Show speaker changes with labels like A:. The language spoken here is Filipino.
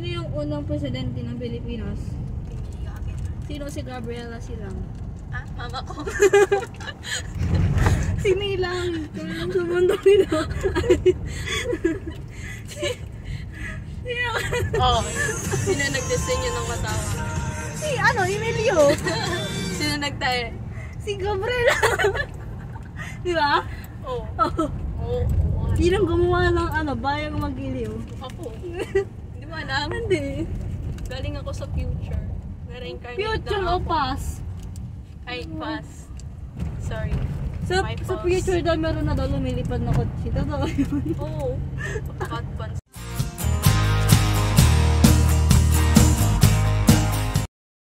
A: Sino yung unang presidente ng Pilipinas? Sino si Gabriela Silang?
B: Ah, mama ko.
A: Sinilang. Kung sa mundo nito. Sino?
B: Oh, sino nag-design ng katawan?
A: Si Emilio.
B: Sino nagtayo?
A: Si Gabriela. Di ba?
B: Oo.
A: Oh.
B: Oo.
A: Sinong gumawa ng bayang mag-iliw?
B: Ako. Hindi mo alam?
A: Hindi.
B: Galing ako sa future. Na-reincarnate
A: Future
B: lang
A: o
B: ako.
A: past?
B: Ay, past. Sorry.
A: Sa
B: My
A: sa
B: past.
A: future daw meron na daw lumilipad na kotse. Totoo yun.
B: Oo. Advance